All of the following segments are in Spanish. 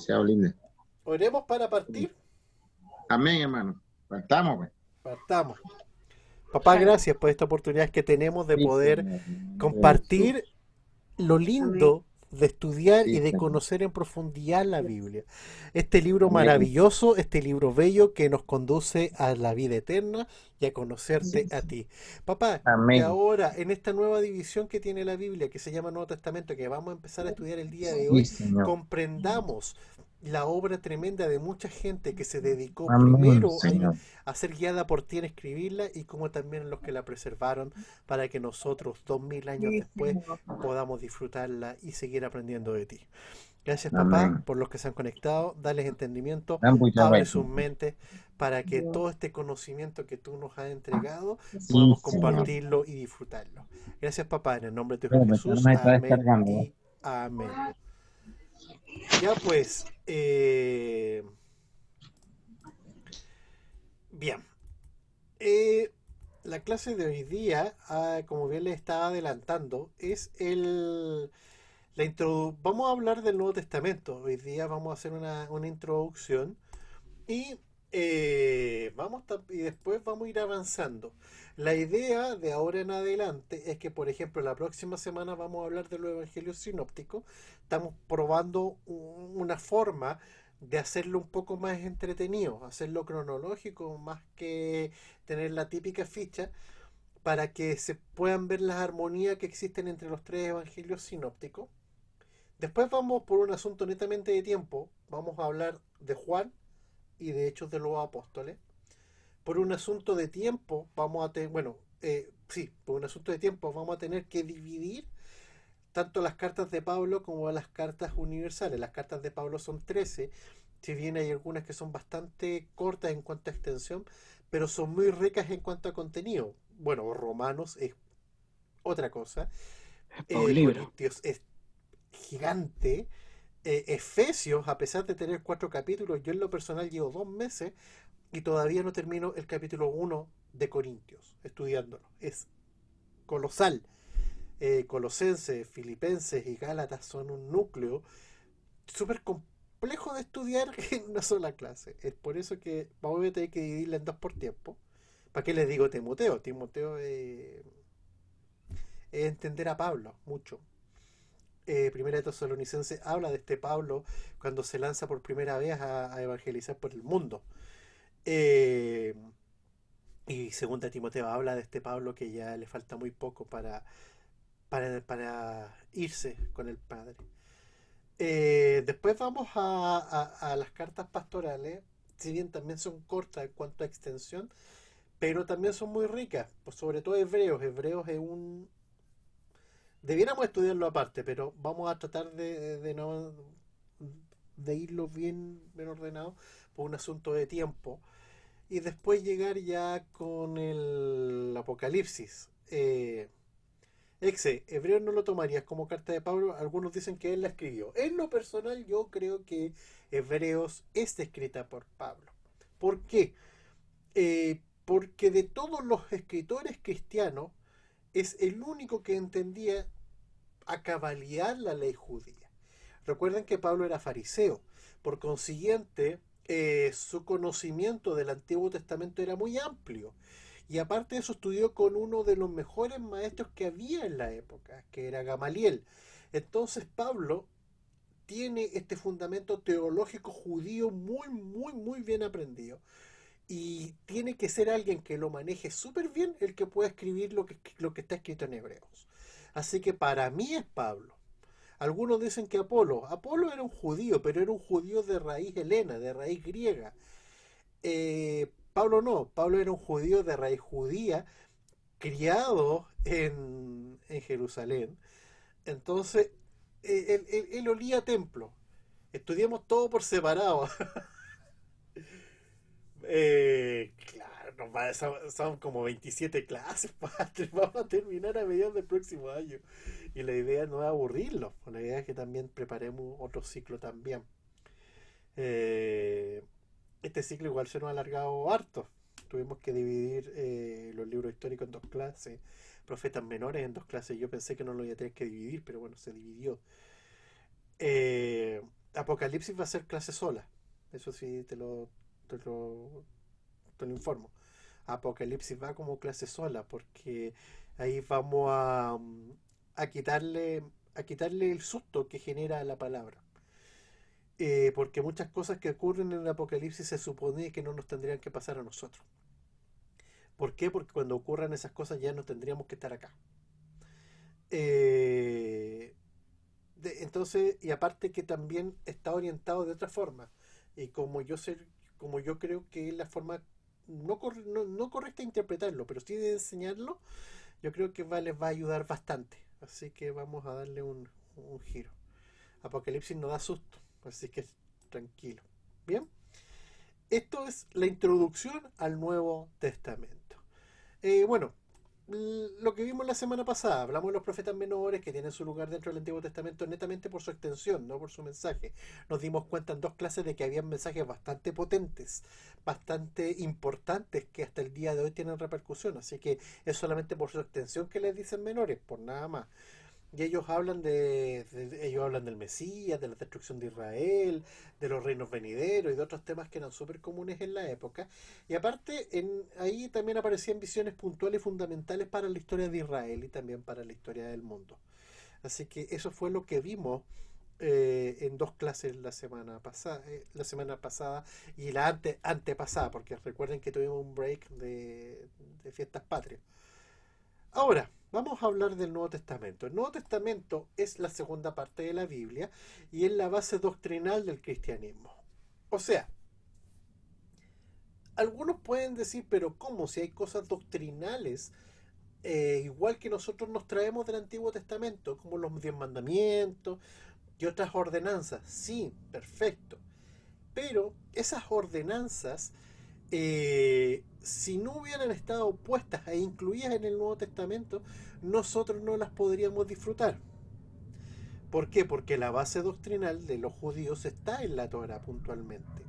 demasiado linda. Oremos para partir. Amén, hermano. Partamos, pues. Partamos. Papá, gracias por esta oportunidad que tenemos de Sí, poder Señor. En el nombre de compartir Jesús. lo lindo de estudiar y Sí, de Señor. conocer en profundidad la Biblia. Este libro Amén. maravilloso, este libro bello que nos conduce a la vida eterna y a Sí. conocerte a ti. Papá, que Amén. ahora en esta nueva división que tiene la Biblia, que se llama Nuevo Testamento, que vamos a empezar a estudiar el día de Sí, hoy, Señor. comprendamos la obra tremenda de mucha gente que se dedicó Amén, primero Señor. a ser guiada por ti en escribirla y como también los que la preservaron para que nosotros, 2000 años después, podamos disfrutarla y seguir aprendiendo de ti. Gracias, papá, Amén. por los que se han conectado. Dales entendimiento, Dan muchas abre gracias. sus mentes para que todo este conocimiento que tú nos has entregado Sí, podamos Señor. compartirlo y disfrutarlo. Gracias, papá, en el nombre de tu Hijo Bueno, pues no Jesús. me está Amén descargando, ¿no? y amén. Ya pues, bien. Eh, la clase de hoy día, como bien les estaba adelantando, es vamos a hablar del Nuevo Testamento. Hoy día vamos a hacer una introducción y, y después vamos a ir avanzando. La idea de ahora en adelante es que, por ejemplo, la próxima semana vamos a hablar de los evangelios sinópticos. Estamos probando una forma de hacerlo un poco más entretenido, hacerlo cronológico, más que tener la típica ficha, para que se puedan ver las armonías que existen entre los tres evangelios sinópticos. Después vamos por un asunto netamente de tiempo, vamos a hablar de Juan y de Hechos de los Apóstoles. Por un asunto de tiempo vamos a tener, bueno, sí, por un asunto de tiempo vamos a tener que dividir tanto las cartas de Pablo como las cartas universales. Las cartas de Pablo son 13, si bien hay algunas que son bastante cortas en cuanto a extensión, pero son muy ricas en cuanto a contenido. Bueno, Romanos es otra cosa, Para un libro. Corintios es gigante, Efesios, a pesar de tener 4 capítulos, yo en lo personal llevo 2 meses y todavía no termino el capítulo 1 de Corintios, estudiándolo. Es colosal. Colosenses, Filipenses y Gálatas son un núcleo súper complejo de estudiar en una sola clase. Es por eso que vamos a tener que dividirla en dos por tiempo. ¿Para qué les digo Timoteo? Timoteo es entender a Pablo mucho. Primera de Tesalonicenses habla de este Pablo cuando se lanza por primera vez a evangelizar por el mundo. Eh, y segunda Timoteo habla de este Pablo que ya le falta muy poco para irse con el Padre. Después vamos a las cartas pastorales, si bien también son cortas en cuanto a extensión, pero también son muy ricas, pues sobre todo Hebreos. Hebreos es un... Debiéramos estudiarlo aparte, pero vamos a tratar de no de irlo bien ordenado por un asunto de tiempo y después llegar ya con el Apocalipsis. Hebreos no lo tomarías como carta de Pablo, algunos dicen que él la escribió. En lo personal yo creo que Hebreos es escrita por Pablo. ¿Por qué? Porque de todos los escritores cristianos es el único que entendía a cabalidad la ley judía. Recuerden que Pablo era fariseo, por consiguiente, su conocimiento del Antiguo Testamento era muy amplio. Y aparte de eso, estudió con uno de los mejores maestros que había en la época, que era Gamaliel. Entonces, Pablo tiene este fundamento teológico judío muy bien aprendido. Y tiene que ser alguien que lo maneje súper bien el que pueda escribir lo que está escrito en Hebreos. Así que para mí es Pablo. Algunos dicen que Apolo era un judío, pero era un judío de raíz helena, de raíz griega. Pablo no, Pablo era un judío de raíz judía, criado en Jerusalén. Entonces, él olía a templo. Estudiamos todo por separado. Claro, son como 27 clases, padre. Vamos a terminar a mediados del próximo año. Y la idea no es aburrirlo. La idea es que también preparemos otro ciclo también. Eh, este ciclo igual se nos ha alargado harto. Tuvimos que dividir los libros históricos en dos clases, profetas menores en dos clases. Yo pensé que no lo iba a tener que dividir, pero bueno, se dividió. Eh, Apocalipsis va a ser clase sola. Eso sí, te lo, te lo informo. Apocalipsis va como clase sola, porque ahí vamos a quitarle, a quitarle el susto que genera la palabra. Porque muchas cosas que ocurren en el Apocalipsis se supone que no nos tendrían que pasar a nosotros. ¿Por qué? Porque cuando ocurran esas cosas ya no tendríamos que estar acá. Eh, entonces, y aparte que también está orientado de otra forma. Y como yo creo que es la forma no correcta de interpretarlo, pero sí de enseñarlo, yo creo que les va a ayudar bastante. Así que vamos a darle un giro. Apocalipsis no da susto, así que tranquilo. Bien, esto es la introducción al Nuevo Testamento. Bueno, lo que vimos la semana pasada, hablamos de los profetas menores que tienen su lugar dentro del Antiguo Testamento netamente por su extensión, no por su mensaje. Nos dimos cuenta en dos clases de que había mensajes bastante potentes, bastante importantes, que hasta el día de hoy tienen repercusión, así que es solamente por su extensión que les dicen menores, por nada más. Y ellos hablan del Mesías, de la destrucción de Israel, de los reinos venideros y de otros temas que eran súper comunes en la época. Y aparte, ahí también aparecían visiones puntuales y fundamentales para la historia de Israel y también para la historia del mundo. Así que eso fue lo que vimos en dos clases la semana pasada y la antepasada, porque recuerden que tuvimos un break de fiestas patrias. Ahora, vamos a hablar del Nuevo Testamento. El Nuevo Testamento es la segunda parte de la Biblia y es la base doctrinal del cristianismo. O sea, algunos pueden decir, pero ¿cómo? Si hay cosas doctrinales, igual que nosotros nos traemos del Antiguo Testamento, como los 10 mandamientos y otras ordenanzas. Sí, perfecto. Pero esas ordenanzas, si no hubieran estado puestas e incluidas en el Nuevo Testamento, nosotros no las podríamos disfrutar. ¿Por qué? Porque la base doctrinal de los judíos está en la Torah puntualmente.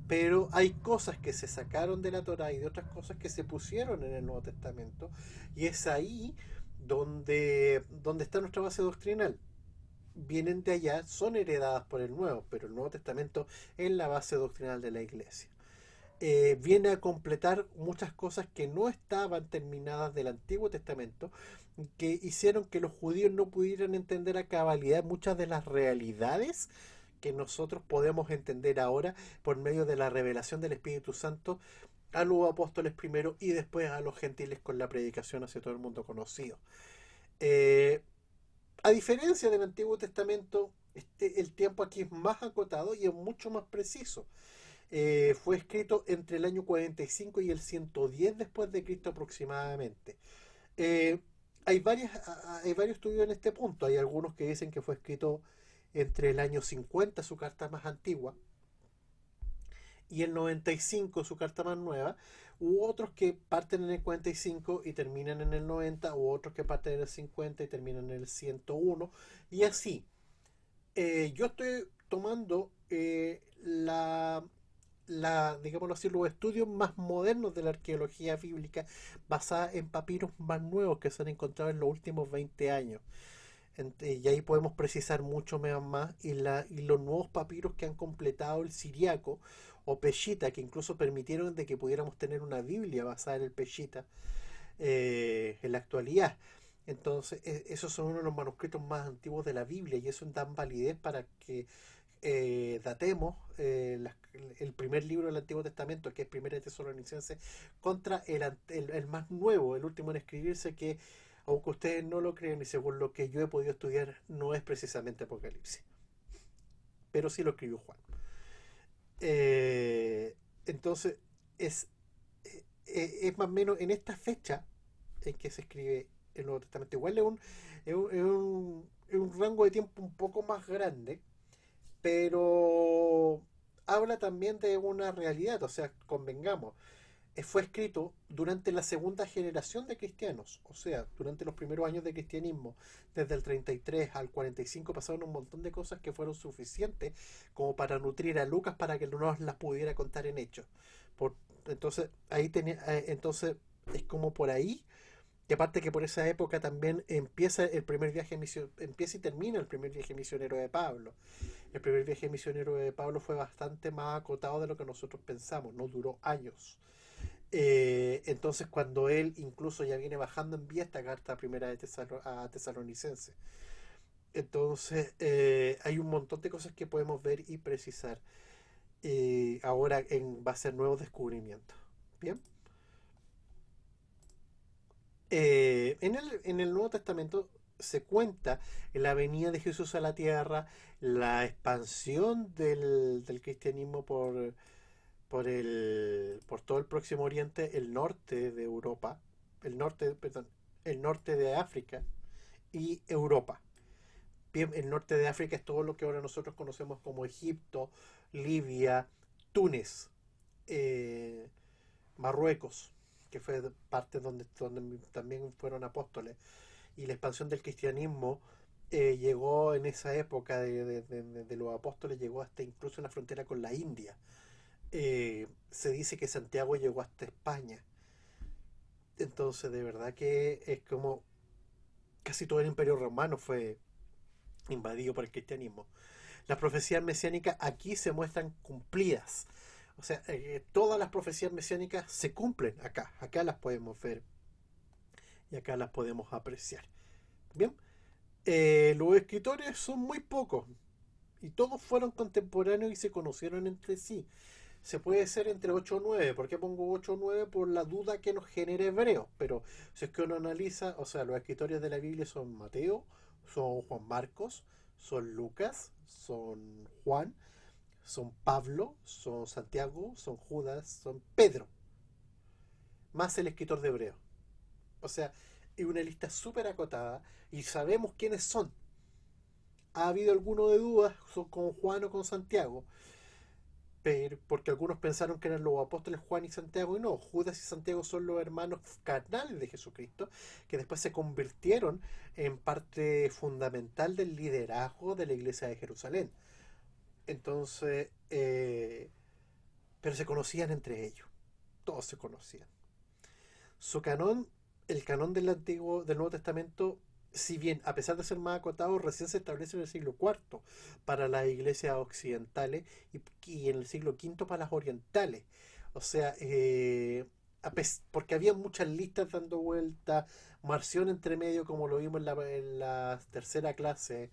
Pero hay cosas que se sacaron de la Torah y de otras cosas que se pusieron en el Nuevo Testamento. Y es ahí donde está nuestra base doctrinal. Vienen de allá, son heredadas por el Nuevo, pero el Nuevo Testamento es la base doctrinal de la Iglesia. Viene a completar muchas cosas que no estaban terminadas del Antiguo Testamento, que hicieron que los judíos no pudieran entender a cabalidad muchas de las realidades que nosotros podemos entender ahora por medio de la revelación del Espíritu Santo a los apóstoles primero y después a los gentiles con la predicación hacia todo el mundo conocido. Eh, a diferencia del Antiguo Testamento, el tiempo aquí es más acotado y es mucho más preciso. Fue escrito entre el año 45 y el 110 después de Cristo aproximadamente. Eh, hay varios estudios en este punto. Hay algunos que dicen que fue escrito entre el año 50, su carta más antigua, y el 95, su carta más nueva, u otros que parten en el 45 y terminan en el 90, u otros que parten en el 50 y terminan en el 101, y así. Yo estoy tomando digámoslo así, los estudios más modernos de la arqueología bíblica basada en papiros más nuevos que se han encontrado en los últimos 20 años. Y ahí podemos precisar mucho más y los nuevos papiros que han completado el siriaco o peshita, que incluso permitieron de que pudiéramos tener una Biblia basada en el peshita en la actualidad. Entonces, esos son uno de los manuscritos más antiguos de la Biblia y eso dan validez para que datemos el primer libro del Antiguo Testamento, que es Primera de Tesalonicenses, contra el más nuevo, el último en escribirse, que aunque ustedes no lo creen y según lo que yo he podido estudiar, no es precisamente Apocalipsis, pero sí lo escribió Juan. Entonces, es, es más o menos en esta fecha en que se escribe el Nuevo Testamento. Igual es un rango de tiempo un poco más grande, pero habla también de una realidad, o sea, convengamos, fue escrito durante la segunda generación de cristianos, o sea, durante los primeros años de cristianismo, desde el 33 al 45 pasaron un montón de cosas que fueron suficientes como para nutrir a Lucas para que no nos las pudiera contar en hechos. Entonces, entonces es como por ahí Que aparte que por esa época también empieza el primer viaje empieza y termina el primer viaje misionero de Pablo. El primer viaje misionero de Pablo fue bastante más acotado de lo que nosotros pensamos, no duró años. Entonces cuando él incluso ya viene bajando, envía esta carta primera de a Tesalonicense. Entonces hay un montón de cosas que podemos ver y precisar ahora en base a nuevos descubrimientos. Bien. En el Nuevo Testamento se cuenta la venida de Jesús a la tierra, la expansión del cristianismo por todo el Próximo Oriente, el norte de Europa, perdón, el norte de África y Europa. Bien, el norte de África es todo lo que ahora nosotros conocemos como Egipto, Libia, Túnez, eh, Marruecos, que fue parte donde también fueron apóstoles, y la expansión del cristianismo llegó en esa época de los apóstoles, llegó hasta incluso en la frontera con la India. Se dice que Santiago llegó hasta España. Entonces, de verdad que es como casi todo el imperio romano fue invadido por el cristianismo. Las profecías mesiánicas aquí se muestran cumplidas. O sea, todas las profecías mesiánicas se cumplen acá. Acá las podemos ver y acá las podemos apreciar. Bien, los escritores son muy pocos y todos fueron contemporáneos y se conocieron entre sí. Se puede ser entre 8 o 9. ¿Por qué pongo 8 o 9? Por la duda que nos genera Hebreos. Pero si es que uno analiza, o sea, los escritores de la Biblia son Mateo, son Juan Marcos, son Lucas, son Juan, son Pablo, son Santiago, son Judas, son Pedro, más el escritor de Hebreo. O sea, es una lista súper acotada y sabemos quiénes son. Ha habido alguno de dudas con Juan o con Santiago, pero porque algunos pensaron que eran los apóstoles Juan y Santiago, y no, Judas y Santiago son los hermanos carnales de Jesucristo, que después se convirtieron en parte fundamental del liderazgo de la iglesia de Jerusalén. Entonces, pero se conocían entre ellos, todos se conocían. Su canon, el canon del Nuevo Testamento, si bien a pesar de ser más acotado, recién se establece en el siglo IV para las iglesias occidentales y en el siglo V para las orientales. O sea, porque había muchas listas dando vuelta, Marción entre medio, como lo vimos en la tercera clase,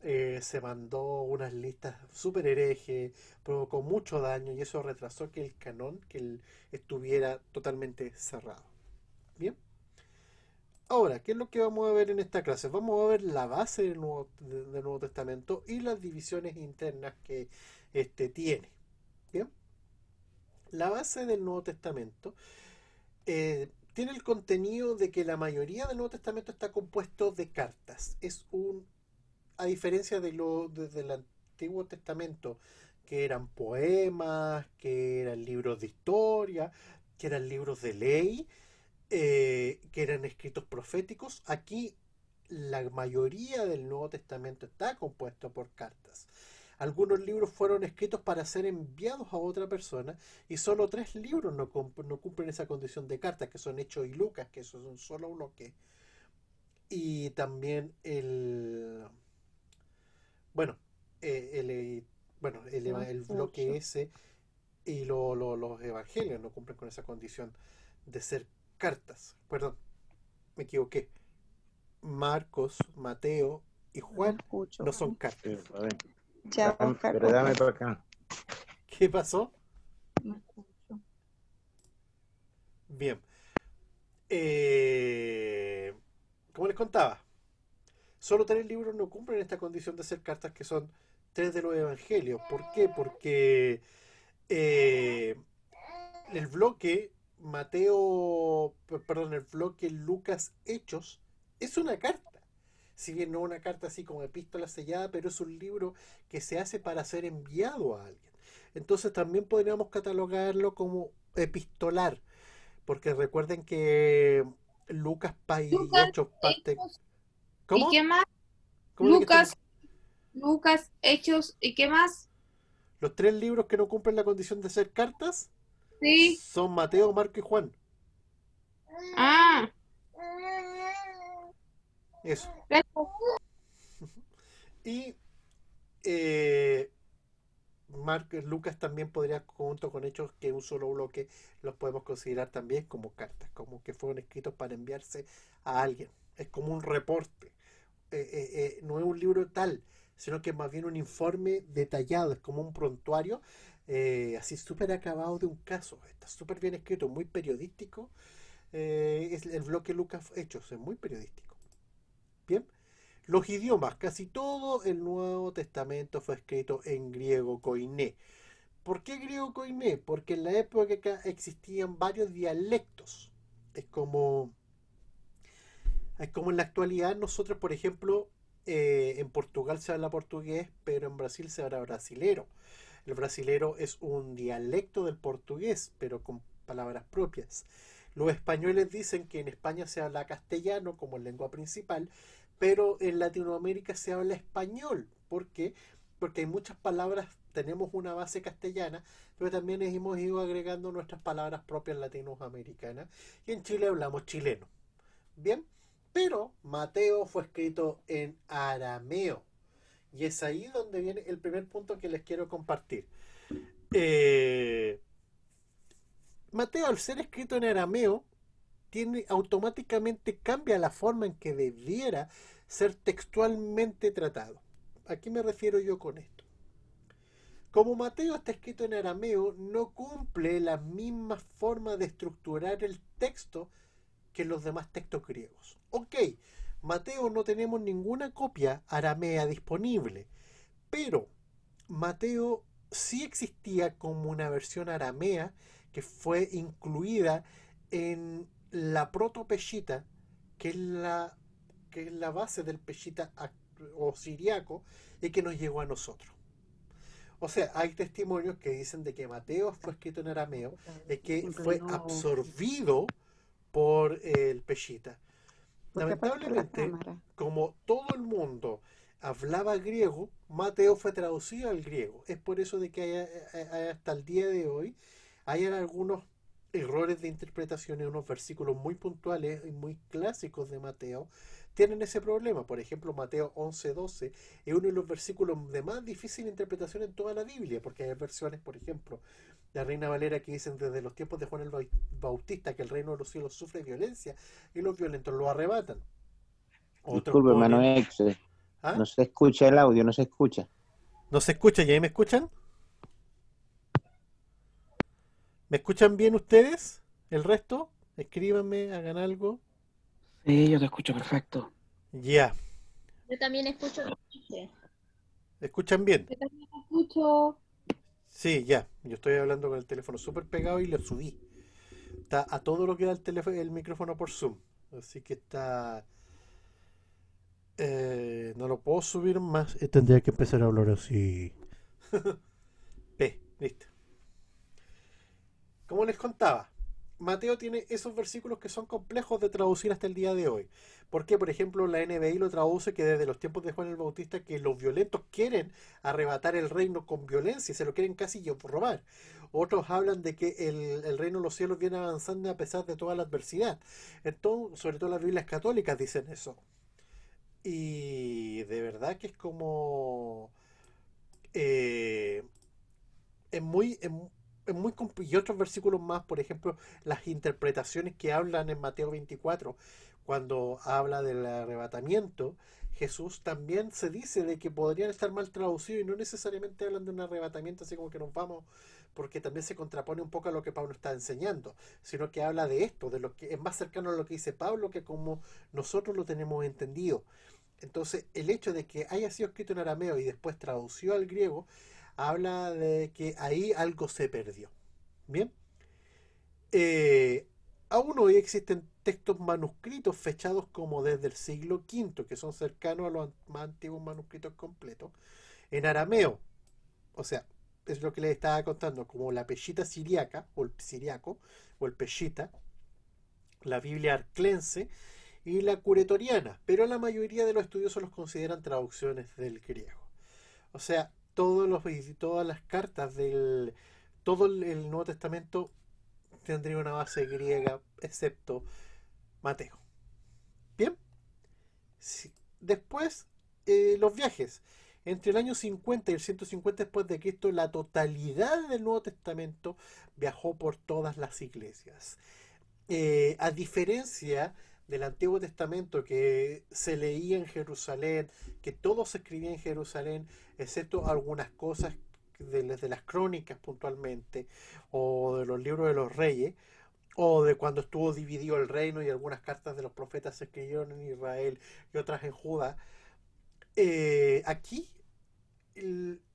se mandó unas listas súper herejes, provocó mucho daño y eso retrasó que el canon estuviera totalmente cerrado. Bien. Ahora, ¿qué es lo que vamos a ver en esta clase? Vamos a ver la base del Nuevo Testamento y las divisiones internas que este tiene. Bien. La base del Nuevo Testamento tiene el contenido de que la mayoría del Nuevo Testamento está compuesto de cartas. A diferencia del Antiguo Testamento, que eran poemas, que eran libros de historia, que eran libros de ley, que eran escritos proféticos. Aquí la mayoría del Nuevo Testamento está compuesto por cartas. Algunos libros fueron escritos para ser enviados a otra persona y solo 3 libros no cumplen esa condición de cartas, que son Hechos y Lucas, que esos son solo un bloque. Y también bueno, el bloque ese y los evangelios no cumplen con esa condición de ser cartas. Perdón, me equivoqué. Marcos, Mateo y Juan no son cartas. Ya, pero dame para acá. ¿Qué pasó? No escucho. Bien. Como les contaba, solo 3 libros no cumplen esta condición de ser cartas, que son 3 de los evangelios. ¿Por qué? Porque el bloque el bloque Lucas Hechos es una carta. Si bien no una carta así como epístola sellada, pero es un libro que se hace para ser enviado a alguien. Entonces también podríamos catalogarlo como epistolar, porque recuerden que Lucas y Hechos parte... ¿Cómo? ¿Y qué más? Lucas, Hechos, ¿y qué más? Los 3 libros que no cumplen la condición de ser cartas sí. son Mateo, Marco y Juan. Ah. Eso. Y Lucas también podría, junto con Hechos, que un solo bloque, los podemos considerar también como cartas, como que fueron escritos para enviarse a alguien. Es como un reporte. No es un libro tal, sino que es más bien un informe detallado, es como un prontuario, así súper acabado de un caso. Está súper bien escrito, muy periodístico. Es el bloque Lucas Hechos, es muy periodístico. Bien. Los idiomas, casi todo el Nuevo Testamento fue escrito en griego koiné. ¿Por qué griego koiné? Porque en la época existían varios dialectos. Es como, es como en la actualidad nosotros, por ejemplo, en Portugal se habla portugués, pero en Brasil se habla brasilero. El brasilero es un dialecto del portugués, pero con palabras propias. Los españoles dicen que en España se habla castellano como lengua principal, pero en Latinoamérica se habla español. ¿Por qué? Porque hay muchas palabras, tenemos una base castellana, pero también hemos ido agregando nuestras palabras propias latinoamericanas. Y en Chile hablamos chileno. Bien, pero Mateo fue escrito en arameo. Y es ahí donde viene el primer punto que les quiero compartir. Eh, Mateo, al ser escrito en arameo, automáticamente cambia la forma en que debiera ser textualmente tratado. ¿A qué me refiero yo con esto? Como Mateo está escrito en arameo, no cumple la misma forma de estructurar el texto que los demás textos griegos. Ok, Mateo no tenemos ninguna copia aramea disponible, pero Mateo sí existía como una versión aramea que fue incluida en la proto-peshita, que es la base del peshita o siriaco y que nos llegó a nosotros. O sea, hay testimonios que dicen de que Mateo fue escrito en arameo y que fue absorbido por el peshita. Lamentablemente, como todo el mundo hablaba griego, Mateo fue traducido al griego. Es por eso de que hasta el día de hoy hay algunos errores de interpretación en unos versículos muy puntuales y muy clásicos de Mateo. Tienen ese problema. Por ejemplo, Mateo 11:12 es uno de los versículos de más difícil interpretación en toda la Biblia, porque hay versiones, por ejemplo, la Reina Valera que dicen desde los tiempos de Juan el Bautista que el reino de los cielos sufre violencia y los violentos lo arrebatan. Otros Disculpe, ponen... hermano Ex, ¿Ah? no se escucha el audio, no se escucha. ¿No se escucha? ¿Y ahí me escuchan? ¿Me escuchan bien ustedes? ¿El resto? Escríbanme, hagan algo. Sí, yo te escucho perfecto. Ya. Yo también escucho. ¿Escuchan bien? Yo también escucho. Sí, ya. Yo estoy hablando con el teléfono súper pegado y lo subí. Está a todo lo que da el micrófono por Zoom. Así que está... no lo puedo subir más. Tendría que empezar a hablar así. Listo. Como les contaba, Mateo tiene esos versículos que son complejos de traducir hasta el día de hoy. Porque, por ejemplo, la NBI lo traduce que desde los tiempos de Juan el Bautista que los violentos quieren arrebatar el reino con violencia y se lo quieren casi robar. Otros hablan de que el reino de los cielos viene avanzando a pesar de toda la adversidad. Entonces, sobre todo las Biblias católicas dicen eso. Y de verdad que es como... eh, es muy... y otros versículos más, por ejemplo, las interpretaciones que hablan en Mateo 24, cuando habla del arrebatamiento, Jesús también se dice de que podrían estar mal traducidos y no necesariamente hablan de un arrebatamiento así como que nos vamos, porque también se contrapone un poco a lo que Pablo está enseñando, sino que habla de esto, de lo que es más cercano a lo que dice Pablo que como nosotros lo tenemos entendido. Entonces, el hecho de que haya sido escrito en arameo y después traducido al griego, habla de que ahí algo se perdió. Bien. Eh, Aún hoy existen textos manuscritos fechados como desde el siglo V, que son cercanos a los más antiguos manuscritos completos, en arameo. O sea, es lo que les estaba contando, como la peshita siriaca, o el siriaco, o el peshita, la Biblia arclense y la curetoriana, pero la mayoría de los estudiosos los consideran traducciones del griego. O sea, todas las cartas del todo el Nuevo Testamento tendría una base griega, excepto Mateo. Bien, Sí. Después, los viajes. Entre el año 50 y el 150 después de Cristo, la totalidad del Nuevo Testamento viajó por todas las iglesias. A diferencia del Antiguo Testamento que se leía en Jerusalén, que todo se escribía en Jerusalén, excepto algunas cosas de las crónicas puntualmente, o de los libros de los reyes, o de cuando estuvo dividido el reino y algunas cartas de los profetas se escribieron en Israel y otras en Judá. Aquí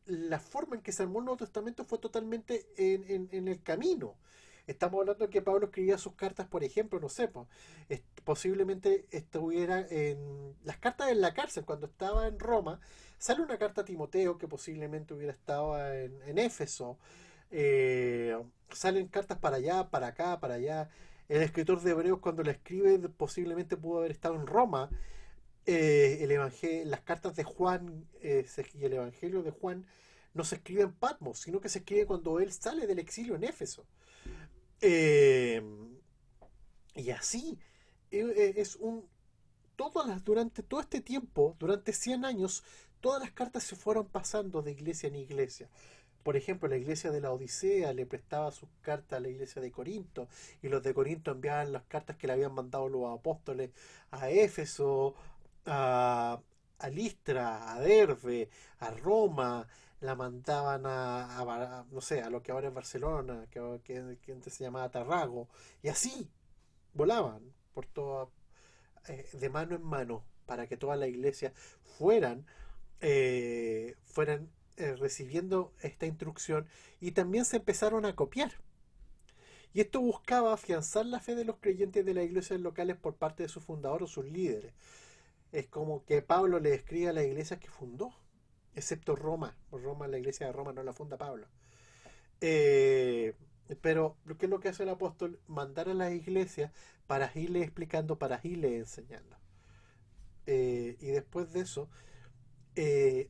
la forma en que se armó el Nuevo Testamento fue totalmente en el camino. Estamos hablando de que Pablo escribía sus cartas, por ejemplo, no sé, posiblemente estuviera en las cartas en la cárcel, cuando estaba en Roma, sale una carta a Timoteo que posiblemente hubiera estado en Éfeso, eh, salen cartas para allá, para acá, para allá. El escritor de Hebreos cuando la escribe posiblemente pudo haber estado en Roma. Las cartas de Juan y el Evangelio de Juan no se escribe en Patmos, sino que se escribe cuando él sale del exilio en Éfeso. Eh, y así, es un... durante todo este tiempo, durante 100 años, todas las cartas se fueron pasando de iglesia en iglesia. Por ejemplo, la iglesia de la Odisea le prestaba sus cartas a la iglesia de Corinto, y los de Corinto enviaban las cartas que le habían mandado los apóstoles a Éfeso, a, a Listra, a Derbe, a Roma, la mandaban no sé, a lo que ahora es Barcelona, que antes se llamaba Tarrago, y así volaban por toda, de mano en mano, para que toda la iglesia fueran, recibiendo esta instrucción, y también se empezaron a copiar. Y esto buscaba afianzar la fe de los creyentes de las iglesias locales por parte de su fundador o sus líderes. Es como que Pablo le escribe a las iglesias que fundó, excepto Roma. Roma, la iglesia de Roma no la funda Pablo. Eh, pero, ¿qué es lo que hace el apóstol? Mandar a las iglesias para irle explicando, para irle enseñando. Y después de eso,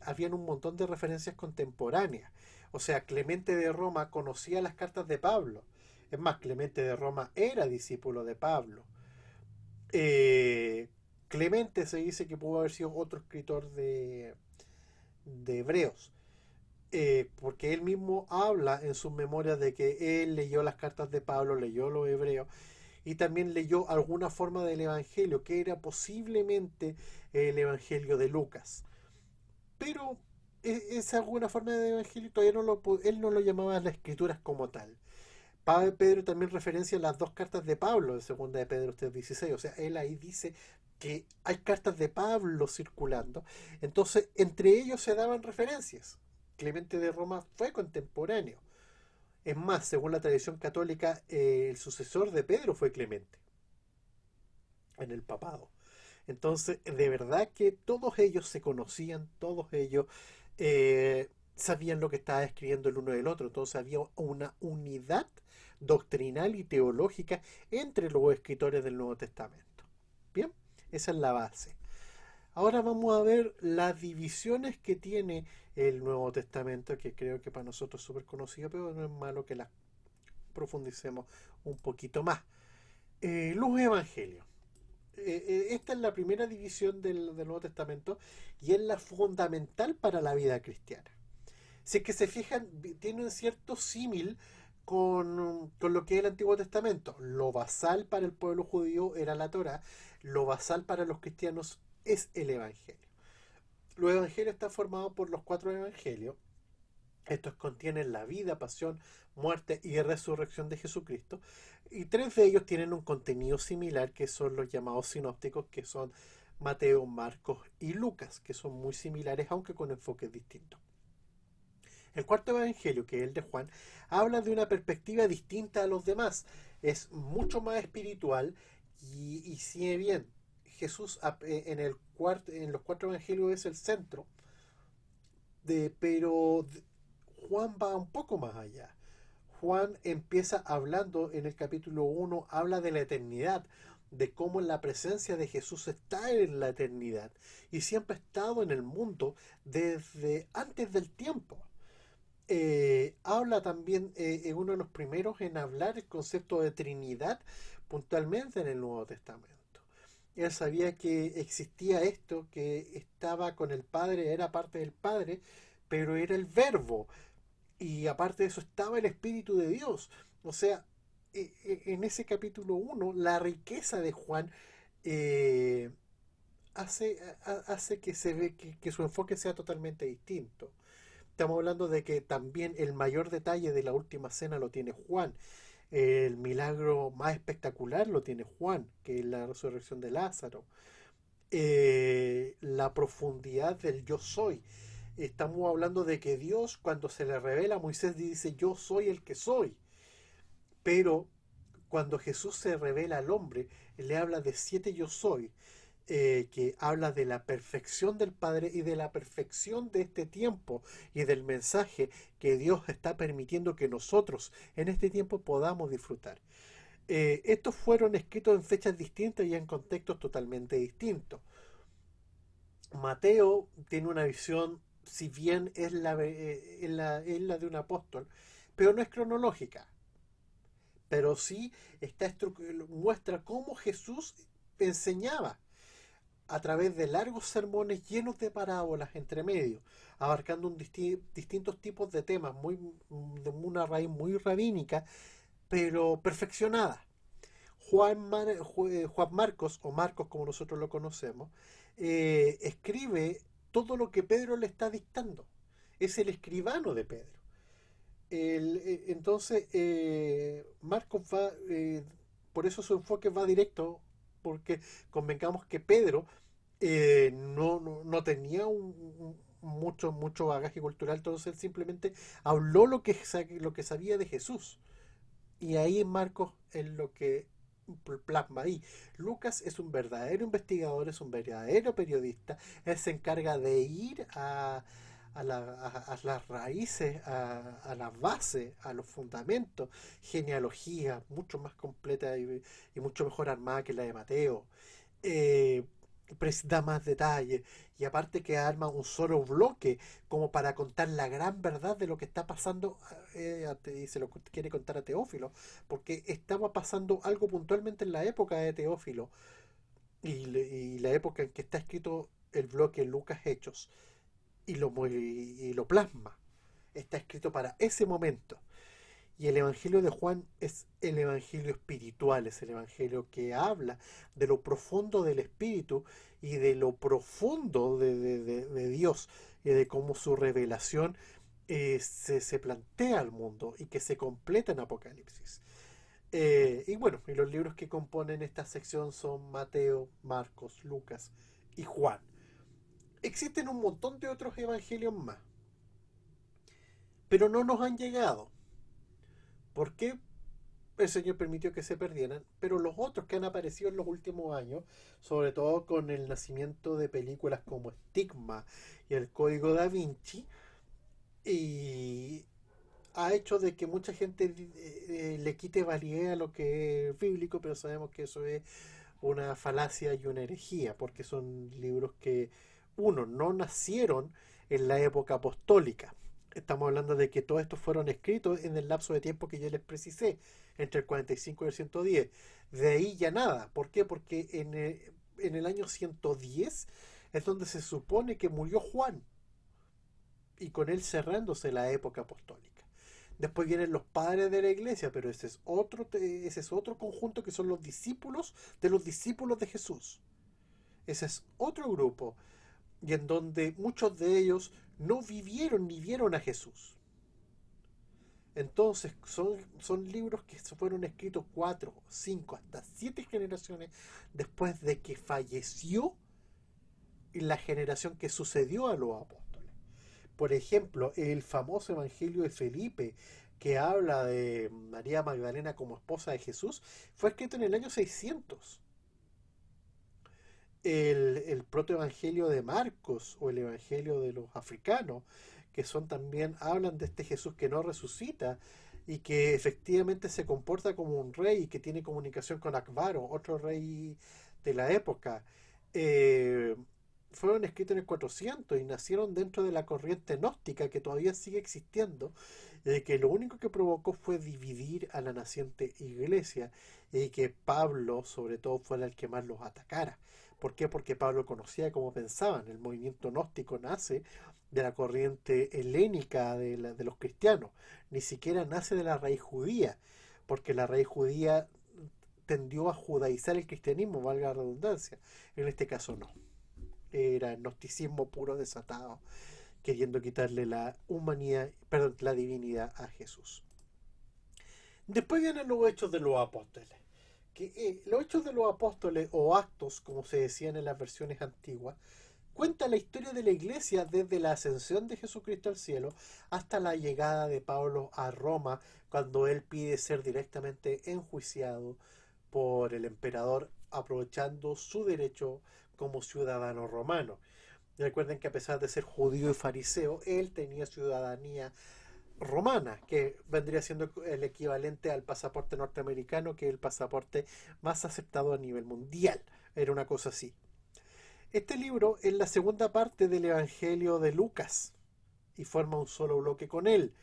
habían un montón de referencias contemporáneas. O sea, Clemente de Roma conocía las cartas de Pablo. Es más, Clemente de Roma era discípulo de Pablo. Eh, Clemente se dice que pudo haber sido otro escritor de Hebreos, porque él mismo habla en sus memorias de que él leyó las cartas de Pablo, leyó los Hebreos y también leyó alguna forma del Evangelio, que era posiblemente el Evangelio de Lucas. Pero esa alguna forma de Evangelio todavía él no lo llamaba las escrituras como tal. Pedro también referencia las dos cartas de Pablo de segunda de Pedro 3:16. O sea, él ahí dice que hay cartas de Pablo circulando. Entonces, entre ellos se daban referencias. Clemente de Roma fue contemporáneo. Es más, según la tradición católica, el sucesor de Pedro fue Clemente en el papado. Entonces, de verdad que todos ellos se conocían, todos ellos sabían lo que estaba escribiendo el uno del otro. Entonces había una unidad doctrinal y teológica entre los escritores del Nuevo Testamento. Bien, esa es la base. Ahora vamos a ver las divisiones que tiene el Nuevo Testamento, que creo que para nosotros es súper conocido, pero no es malo que las profundicemos un poquito más. Los Evangelios. Esta es la primera división del Nuevo Testamento y es la fundamental para la vida cristiana. Si es que se fijan, tiene un cierto símil con lo que es el Antiguo Testamento. Lo basal para el pueblo judío era la Torá, lo basal para los cristianos es el Evangelio. Los Evangelios están formados por los 4 Evangelios. Estos contienen la vida, pasión, muerte y resurrección de Jesucristo. Y 3 de ellos tienen un contenido similar, que son los llamados sinópticos, que son Mateo, Marcos y Lucas, que son muy similares, aunque con enfoques distintos. El cuarto evangelio, que es el de Juan, habla de una perspectiva distinta a los demás. Es mucho más espiritual y si bien Jesús en los 4 evangelios es el centro, pero Juan va un poco más allá. Juan empieza hablando en el capítulo 1, habla de la eternidad, de cómo la presencia de Jesús está en la eternidad y siempre ha estado en el mundo desde antes del tiempo. Habla también, uno de los primeros en hablar el concepto de Trinidad puntualmente en el Nuevo Testamento. Él sabía que existía esto, que estaba con el Padre, era parte del Padre, pero era el Verbo. Y aparte de eso estaba el Espíritu de Dios. O sea, en ese capítulo 1 la riqueza de Juan eh, hace que se ve que su enfoque sea totalmente distinto. Estamos hablando de que también el mayor detalle de la última cena lo tiene Juan. El milagro más espectacular lo tiene Juan, que es la resurrección de Lázaro. La profundidad del yo soy. Estamos hablando de que Dios, cuando se le revela a Moisés, dice yo soy el que soy. Pero cuando Jesús se revela al hombre, le habla de 7 yo soy, que habla de la perfección del Padre y de la perfección de este tiempo y del mensaje que Dios está permitiendo que nosotros en este tiempo podamos disfrutar. Estos fueron escritos en fechas distintas y en contextos totalmente distintos. Mateo tiene una visión, si bien es la de un apóstol, pero no es cronológica, pero sí muestra cómo Jesús enseñaba a través de largos sermones llenos de parábolas entre medio, abarcando distintos tipos de temas, de una raíz muy rabínica, pero perfeccionada. Juan Marcos, o Marcos como nosotros lo conocemos, escribe todo lo que Pedro le está dictando. Es el escribano de Pedro. Entonces, Marcos va, por eso su enfoque va directo, porque convengamos que Pedro no tenía mucho bagaje cultural, entonces él simplemente habló lo que sabía de Jesús. Y ahí Marcos es lo que plasma ahí. Lucas es un verdadero investigador, es un verdadero periodista. Él se encarga de ir a las raíces, a las bases, a los fundamentos, genealogía mucho más completa y mucho mejor armada que la de Mateo. Eh, Da más detalles y aparte que arma un solo bloque como para contar la gran verdad de lo que está pasando, y se lo quiere contar a Teófilo, porque estaba pasando algo puntualmente en la época de Teófilo y la época en que está escrito el bloque Lucas Hechos y lo plasma. Está escrito para ese momento. Y el Evangelio de Juan es el Evangelio espiritual, es el Evangelio que habla de lo profundo del Espíritu y de lo profundo de Dios y de cómo su revelación se plantea al mundo y que se completa en Apocalipsis. Y bueno, y los libros que componen esta sección son Mateo, Marcos, Lucas y Juan. Existen un montón de otros evangelios más, pero no nos han llegado. ¿Por qué? El Señor permitió que se perdieran, pero los otros que han aparecido en los últimos años, sobre todo con el nacimiento de películas como Stigma y El Código Da Vinci, y ha hecho de que mucha gente le quite validez a lo que es bíblico, pero sabemos que eso es una falacia y una herejía, porque son libros que, uno, no nacieron en la época apostólica. Estamos hablando de que todos estos fueron escritos en el lapso de tiempo que yo les precisé, entre el 45 y el 110. De ahí ya nada. ¿Por qué? Porque en el año 110 es donde se supone que murió Juan, y con él cerrándose la época apostólica. Después vienen los padres de la iglesia, pero ese es otro conjunto que son los discípulos de Jesús. Ese es otro grupo, y en donde muchos de ellos no vivieron ni vieron a Jesús. Entonces son libros que fueron escritos 4, 5, hasta 7 generaciones después de que falleció la generación que sucedió a los apóstoles. Por ejemplo, el famoso Evangelio de Felipe, que habla de María Magdalena como esposa de Jesús, fue escrito en el año 600. El protoevangelio de Marcos o el evangelio de los africanos, que son también, hablan de este Jesús que no resucita y que efectivamente se comporta como un rey y que tiene comunicación con Akbaro, otro rey de la época. fueron escritos en el 400 y nacieron dentro de la corriente gnóstica que todavía sigue existiendo, que lo único que provocó fue dividir a la naciente iglesia y que Pablo, sobre todo, fuera el que más los atacara. ¿Por qué? Porque Pablo conocía cómo pensaban. El movimiento gnóstico nace de la corriente helénica de los cristianos, ni siquiera nace de la raíz judía, porque la raíz judía tendió a judaizar el cristianismo, valga la redundancia. En este caso no. Era gnosticismo puro desatado, queriendo quitarle la humanidad, perdón, la divinidad a Jesús. Después vienen los hechos de los apóstoles. Los hechos de los apóstoles, o actos, como se decían en las versiones antiguas, cuenta la historia de la iglesia desde la ascensión de Jesucristo al cielo hasta la llegada de Pablo a Roma, cuando él pide ser directamente enjuiciado por el emperador, aprovechando su derecho como ciudadano romano. Recuerden que a pesar de ser judío y fariseo, él tenía ciudadanía romana, que vendría siendo el equivalente al pasaporte norteamericano, que es el pasaporte más aceptado a nivel mundial. Era una cosa así. Este libro es la segunda parte del Evangelio de Lucas y forma un solo bloque con él.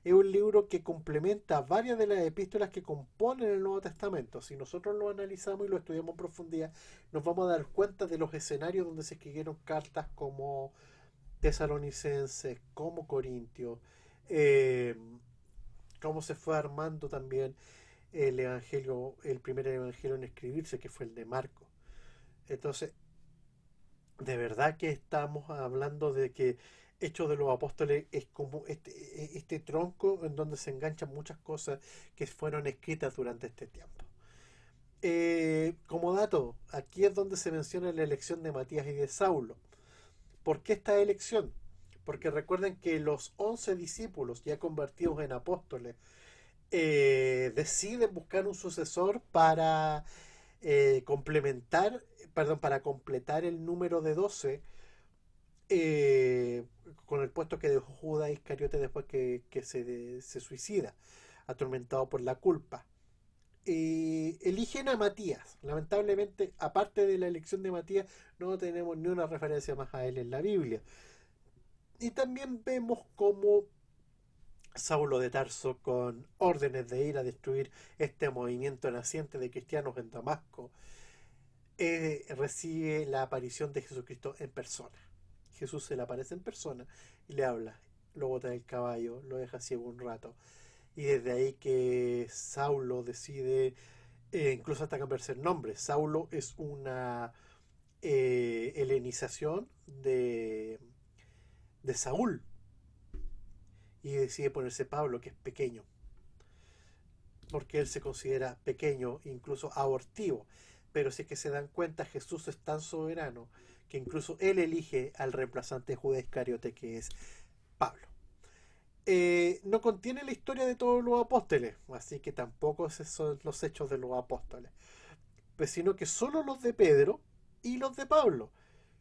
Es un libro que complementa varias de las epístolas que componen el Nuevo Testamento. Si nosotros lo analizamos y lo estudiamos en profundidad, nos vamos a dar cuenta de los escenarios donde se escribieron cartas como Tesalonicenses, como Corintios, cómo se fue armando también el evangelio, el primer evangelio en escribirse, que fue el de Marcos. Entonces, de verdad que estamos hablando de que Hechos de los Apóstoles es como este tronco en donde se enganchan muchas cosas que fueron escritas durante este tiempo. Como dato, aquí es donde se menciona la elección de Matías y de Saulo. ¿Por qué esta elección? Porque recuerden que los 11 discípulos ya convertidos en apóstoles deciden buscar un sucesor para para completar el número de 12 con el puesto que dejó Judas Iscariote después que se suicida, atormentado por la culpa. Eligen a Matías. Lamentablemente, aparte de la elección de Matías, no tenemos ni una referencia más a él en la Biblia. Y también vemos cómo Saulo de Tarso, con órdenes de ir a destruir este movimiento naciente de cristianos en Damasco, recibe la aparición de Jesucristo en persona. Jesús se le aparece en persona y le habla, lo bota del caballo, lo deja ciego un rato. Y desde ahí que Saulo decide, incluso hasta cambiarse el nombre. Saulo es una helenización de Saúl. Y decide ponerse Pablo, que es pequeño. Porque él se considera pequeño, incluso abortivo. Pero si es que se dan cuenta, Jesús es tan soberano que incluso él elige al reemplazante de Judas Iscariote, que es Pablo. No contiene la historia de todos los apóstoles, así que tampoco esos son los hechos de los apóstoles, pues sino que solo los de Pedro y los de Pablo.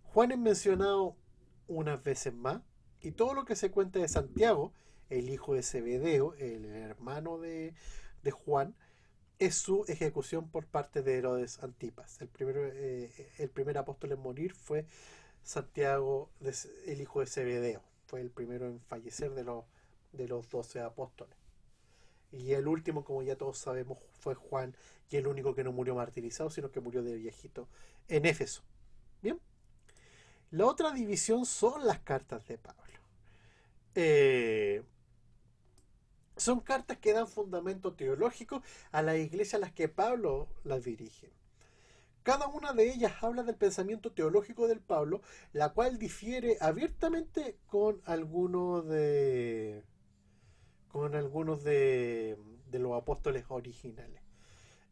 Juan es mencionado unas veces más, y todo lo que se cuenta de Santiago, el hijo de Zebedeo, el hermano de Juan, es su ejecución por parte de Herodes Antipas. El primer apóstol en morir fue Santiago, el hijo de Zebedeo. Fue el primero en fallecer de los 12 apóstoles. Y el último, como ya todos sabemos, fue Juan, y el único que no murió martirizado, sino que murió de viejito en Éfeso. Bien. La otra división son las cartas de Pablo. Son cartas que dan fundamento teológico a las iglesias a las que Pablo las dirige. Cada una de ellas habla del pensamiento teológico del Pablo, la cual difiere abiertamente con algunos de los apóstoles originales.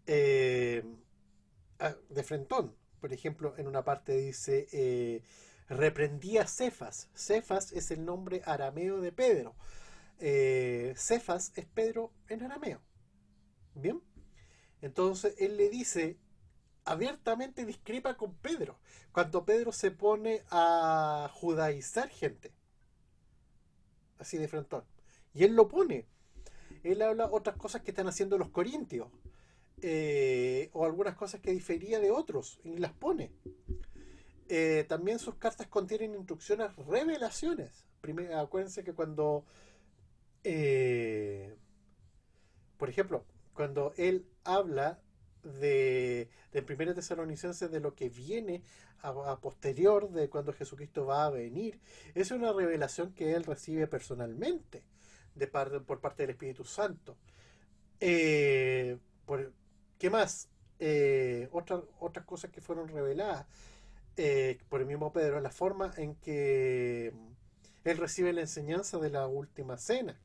De frentón, por ejemplo, en una parte dice, reprendía Cefas. Cefas es el nombre arameo de Pedro. Cefas es Pedro en arameo. Bien, entonces él le dice, abiertamente discrepa con Pedro cuando Pedro se pone a judaizar gente así de frentón, y él lo pone. Él habla otras cosas que están haciendo los corintios, o algunas cosas que difería de otros, y las pone. También sus cartas contienen instrucciones, revelaciones. Acuérdense que cuando, eh, por ejemplo, cuando él habla de Primera Tesalonicenses de lo que viene a posterior de cuando Jesucristo va a venir, es una revelación que él recibe personalmente por parte del Espíritu Santo. Eh, por, ¿Qué más? Otras cosas que fueron reveladas por el mismo Pedro, la forma en que él recibe la enseñanza de la última cena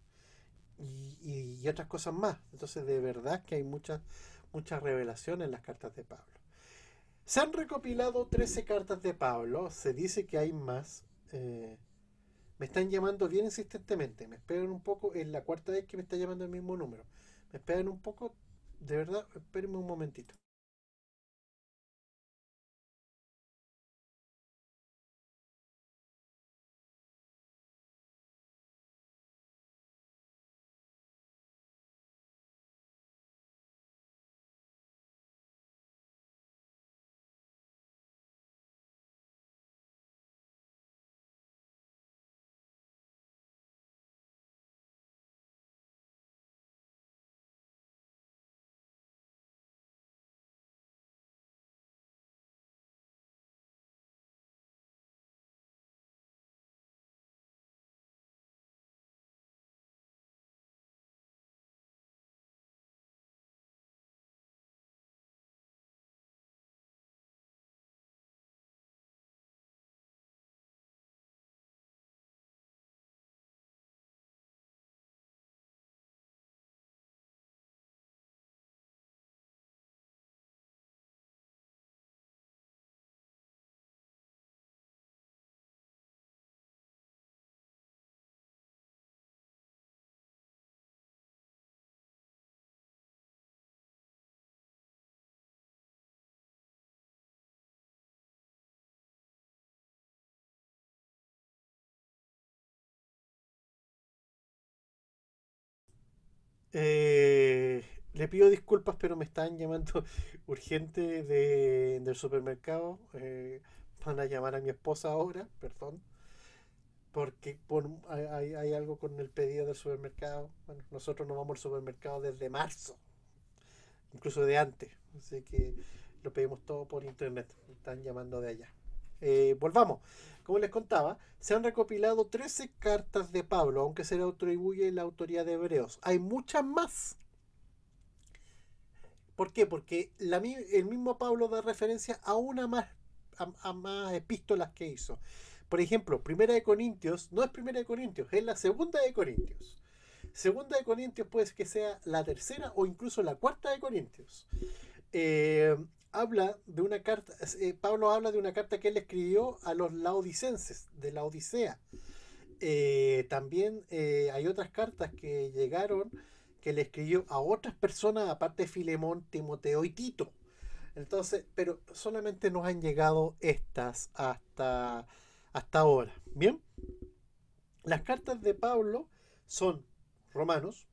y otras cosas más. Entonces, de verdad que hay muchas revelaciones en las cartas de Pablo. Se han recopilado 13 cartas de Pablo, se dice que hay más. Me están llamando bien insistentemente, me esperan un poco, es la cuarta vez que me está llamando el mismo número. Me esperan un poco, de verdad, espérenme un momentito. Le pido disculpas, pero me están llamando urgente del supermercado. Van a llamar a mi esposa ahora, perdón, porque hay algo con el pedido del supermercado. Bueno, nosotros no vamos al supermercado desde marzo, incluso de antes, así que lo pedimos todo por internet. Me están llamando de allá. Volvamos. Como les contaba, se han recopilado 13 cartas de Pablo, aunque se le atribuye la autoría de Hebreos. Hay muchas más. ¿Por qué? Porque el mismo Pablo da referencia a una más, a más epístolas que hizo. Por ejemplo, Primera de Corintios no es Primera de Corintios, es la Segunda de Corintios. Segunda de Corintios puede que sea la tercera o incluso la cuarta de Corintios. Eh, Habla de una carta, Pablo habla de una carta que él escribió a los laodicenses de la Odisea. También hay otras cartas que llegaron que le escribió a otras personas aparte de Filemón, Timoteo y Tito. Entonces, pero solamente nos han llegado estas hasta ahora. Bien, las cartas de Pablo son Romanos,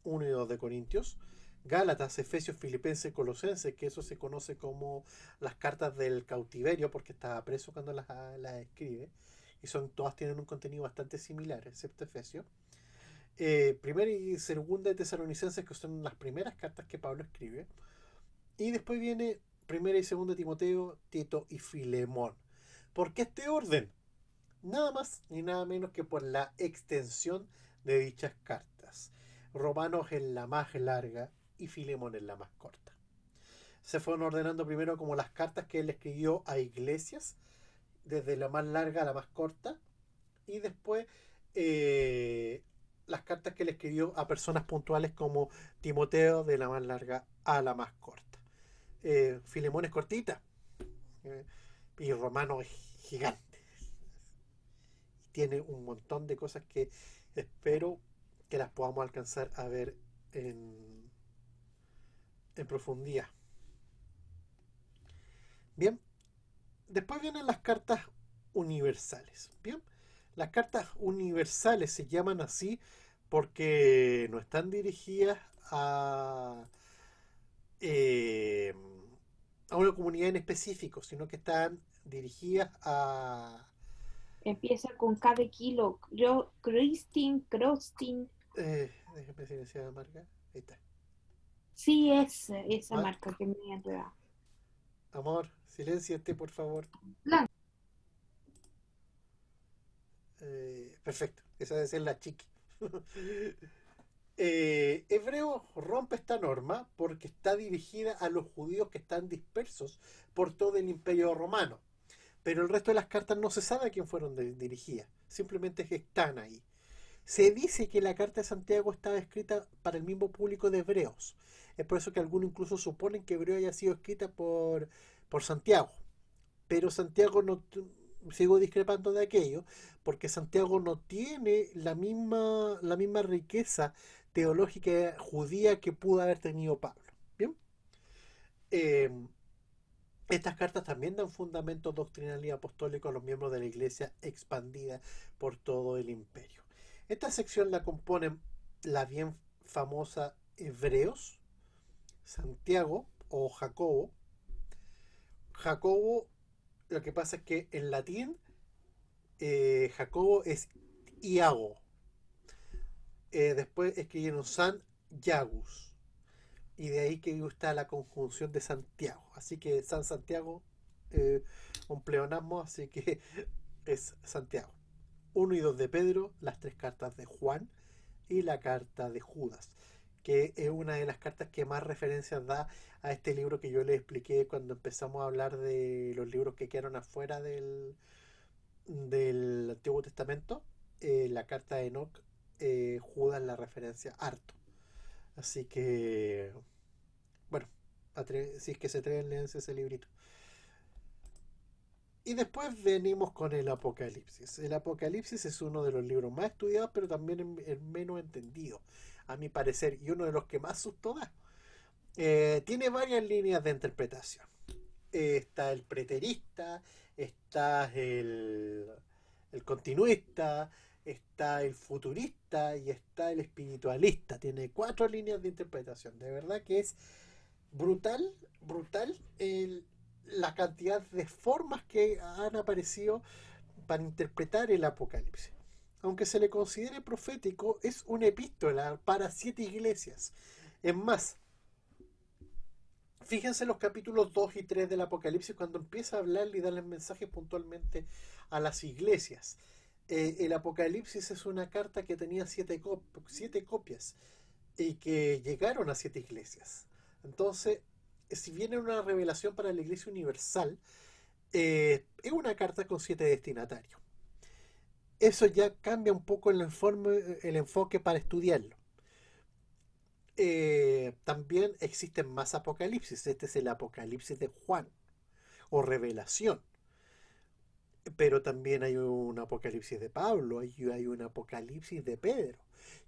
1 y 2 de Corintios, Gálatas, Efesios, Filipenses, Colosenses, que eso se conoce como las cartas del cautiverio, porque estaba preso cuando las escribe, y todas tienen un contenido bastante similar, excepto Efesios. Primera y segunda de Tesalonicenses, que son las primeras cartas que Pablo escribe, y después viene primera y segunda de Timoteo, Tito y Filemón. ¿Por qué este orden? Nada más ni nada menos que por la extensión de dichas cartas. Romanos es la más larga y Filemón es la más corta. Se fueron ordenando primero como las cartas que él escribió a iglesias, desde la más larga a la más corta, y después eh, las cartas que él escribió a personas puntuales como Timoteo, de la más larga a la más corta. Filemón es cortita eh, y Romano es gigante. Tiene un montón de cosas que espero que las podamos alcanzar a ver en profundidad. Bien, después vienen las cartas universales. Bien, las cartas universales se llaman así porque no están dirigidas a, eh, a una comunidad en específico, sino que están dirigidas a... Empieza con K de kilo. Krostin. déjame ver si decía la marca. Ahí está. Sí, es esa Ah, marca que me enreda. amor, silénciate, por favor. Perfecto, esa debe ser la chiqui. Hebreo rompe esta norma porque está dirigida a los judíos que están dispersos por todo el Imperio Romano. Pero el resto de las cartas no se sabe a quién fueron dirigidas, simplemente que están ahí. Se dice que la carta de Santiago estaba escrita para el mismo público de Hebreos. Es por eso que algunos incluso suponen que Hebreo haya sido escrita por Santiago. Pero Santiago no, sigo discrepando de aquello, porque Santiago no tiene la misma riqueza teológica judía que pudo haber tenido Pablo. Bien. Eh, Estas cartas también dan fundamento doctrinal y apostólico a los miembros de la iglesia expandida por todo el imperio. Esta sección la componen la bien famosa Hebreos, Santiago o Jacobo. Jacobo, lo que pasa es que en latín Jacobo es Iago. Después escribieron San Yagus. Y de ahí que está la conjunción de Santiago. Así que San Santiago, un pleonasmo, así que es Santiago. 1 y 2 de Pedro, las 3 cartas de Juan y la carta de Judas, que es una de las cartas que más referencias da a este libro que yo les expliqué cuando empezamos a hablar de los libros que quedaron afuera del Antiguo Testamento. La carta de Enoch, Judas la referencia harto. Así que, bueno, si es que se atreven, léanse ese librito. Y después venimos con el Apocalipsis. El Apocalipsis es uno de los libros más estudiados, pero también el menos entendido, a mi parecer, y uno de los que más susto da. Tiene varias líneas de interpretación. Está el preterista, está el continuista, está el futurista y está el espiritualista. Tiene 4 líneas de interpretación. De verdad que es brutal, brutal la cantidad de formas que han aparecido para interpretar el Apocalipsis. Aunque se le considere profético, es una epístola para 7 iglesias. Es más, fíjense los capítulos 2 y 3 del Apocalipsis cuando empieza a hablarle y darle mensajes puntualmente a las iglesias. El Apocalipsis es una carta que tenía 7 copias y que llegaron a 7 iglesias. Entonces, si bien es una revelación para la Iglesia Universal, es una carta con 7 destinatarios. Eso ya cambia un poco el enfoque para estudiarlo. También existen más apocalipsis. Este es el Apocalipsis de Juan o Revelación. Pero también hay un Apocalipsis de Pablo, hay un Apocalipsis de Pedro.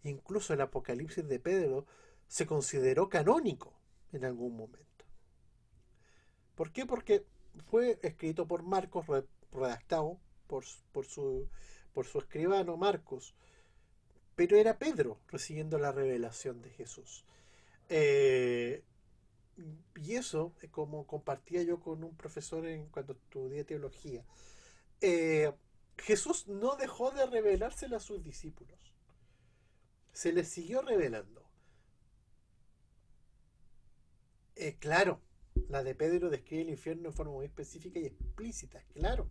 Incluso el Apocalipsis de Pedro se consideró canónico en algún momento. ¿Por qué? Porque fue escrito por Marcos, redactado por su escribano Marcos, pero era Pedro recibiendo la revelación de Jesús. Y eso, como compartía yo con un profesor cuando estudié teología, Jesús no dejó de revelársela a sus discípulos. Se les siguió revelando. Claro, la de Pedro describe el infierno de forma muy específica y explícita, claro,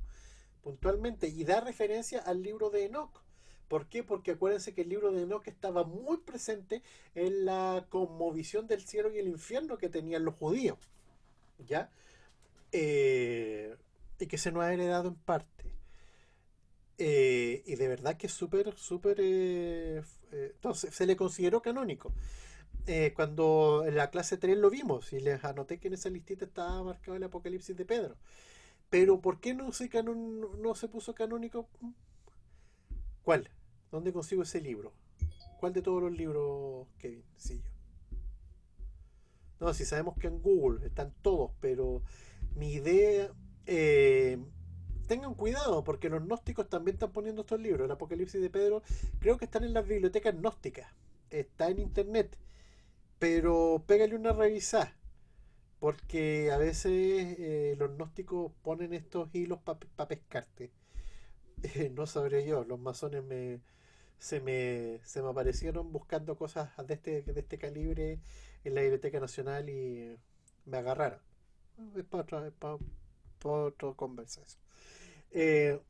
puntualmente, y da referencia al libro de Enoch. ¿Por qué? Porque acuérdense que el libro de Enoch estaba muy presente en la cosmovisión del cielo y el infierno que tenían los judíos, ¿ya? Y que se nos ha heredado en parte. Y de verdad que es súper, súper... entonces, se le consideró canónico. Cuando en la clase 3 lo vimos y les anoté que en esa listita estaba marcado el Apocalipsis de Pedro. Pero ¿por qué no se puso canónico? ¿Cuál? ¿Dónde consigo ese libro? ¿Cuál de todos los libros, Kevin? Sí, yo. No, si sabemos que en Google están todos, pero mi idea... tengan cuidado, porque los gnósticos también están poniendo estos libros. El Apocalipsis de Pedro creo que están en las bibliotecas gnósticas. Está en internet. Pero pégale una revisada. porque a veces los gnósticos ponen estos hilos para pescarte. No sabré yo, los masones se me aparecieron buscando cosas de este calibre en la Biblioteca Nacional y me agarraron. Es para otra conversación. Eh,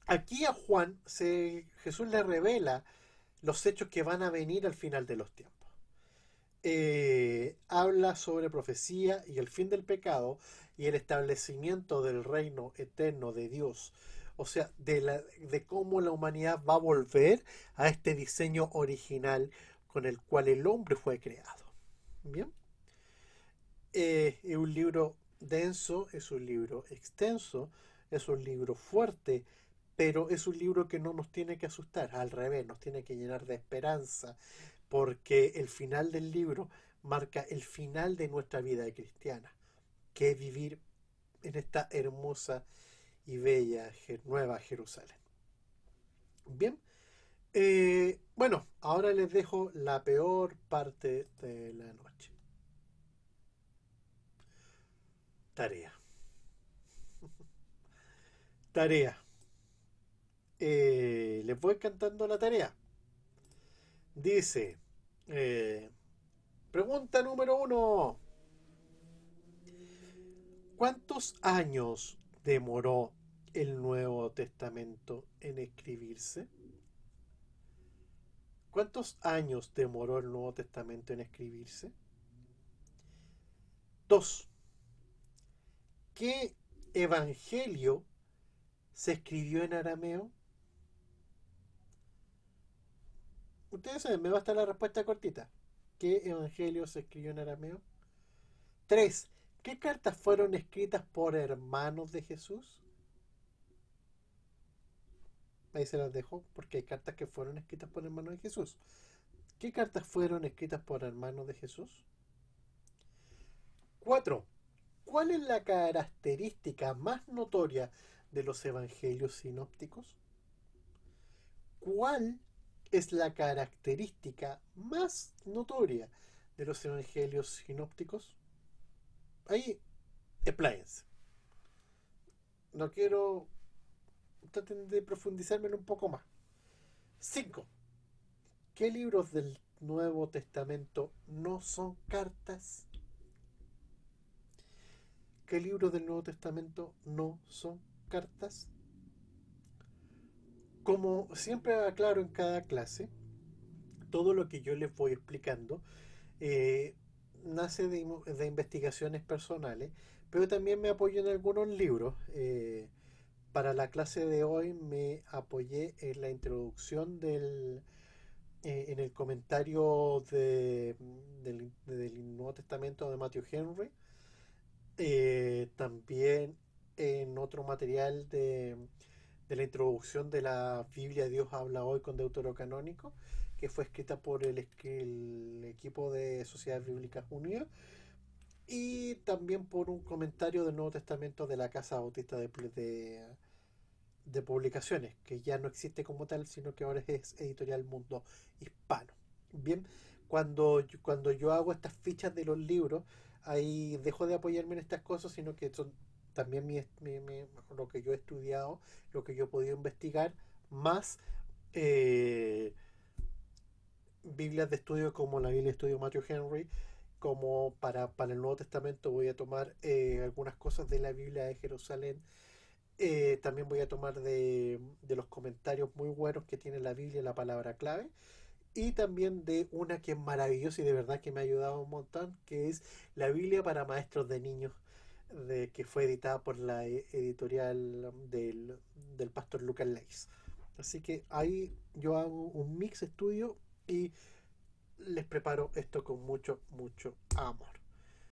Aquí a Juan Jesús le revela los hechos que van a venir al final de los tiempos. Habla sobre profecía y el fin del pecado y el establecimiento del reino eterno de Dios. O sea, de cómo la humanidad va a volver a este diseño original con el cual el hombre fue creado. Bien. Es un libro denso, es un libro extenso, es un libro fuerte, pero es un libro que no nos tiene que asustar, al revés, nos tiene que llenar de esperanza, porque el final del libro marca el final de nuestra vida cristiana, que es vivir en esta hermosa y bella nueva Jerusalén. Bien, bueno, ahora les dejo la peor parte de la noche. Tarea. Tarea. Les voy cantando la tarea. Dice, pregunta número 1. ¿Cuántos años demoró el Nuevo Testamento en escribirse? ¿Cuántos años demoró el Nuevo Testamento en escribirse? 2. ¿Qué evangelio se escribió en arameo? Ustedes saben, me va a estar la respuesta cortita. ¿Qué evangelio se escribió en arameo? 3. ¿Qué cartas fueron escritas por hermanos de Jesús? Ahí se las dejo porque hay cartas que fueron escritas por hermanos de Jesús. ¿Qué cartas fueron escritas por hermanos de Jesús? 4. ¿Cuál es la característica más notoria de los evangelios sinópticos? ¿Cuál es la característica más notoria de los evangelios sinópticos? Ahí, expláyense. No quiero... Traten de profundizarme un poco más. 5. ¿Qué libros del Nuevo Testamento no son cartas? ¿Qué libros del Nuevo Testamento no son cartas? Como siempre aclaro en cada clase, todo lo que yo les voy explicando nace de investigaciones personales, pero también me apoyo en algunos libros. Para la clase de hoy me apoyé en la introducción en el comentario del Nuevo Testamento de Matthew Henry. También en otro material de la introducción de la Biblia Dios habla hoy con Deuterocanónico, que fue escrita por el equipo de Sociedades Bíblicas Unidas, y también por un comentario del Nuevo Testamento de la Casa Bautista de Publicaciones, que ya no existe como tal, sino que ahora es Editorial Mundo Hispano. Bien, cuando yo hago estas fichas de los libros, ahí dejo de apoyarme en estas cosas, sino que son también lo que yo he estudiado, lo que yo he podido investigar, más Biblias de estudio como la Biblia de estudio Matthew Henry, como para el Nuevo Testamento voy a tomar algunas cosas de la Biblia de Jerusalén. También voy a tomar de los comentarios muy buenos que tiene la Biblia, la palabra clave, y también de una que es maravillosa y de verdad que me ha ayudado un montón, que es la Biblia para maestros de niños, que fue editada por la editorial del pastor Lucas Leis. Así que ahí yo hago un mix estudio y les preparo esto con mucho, mucho amor.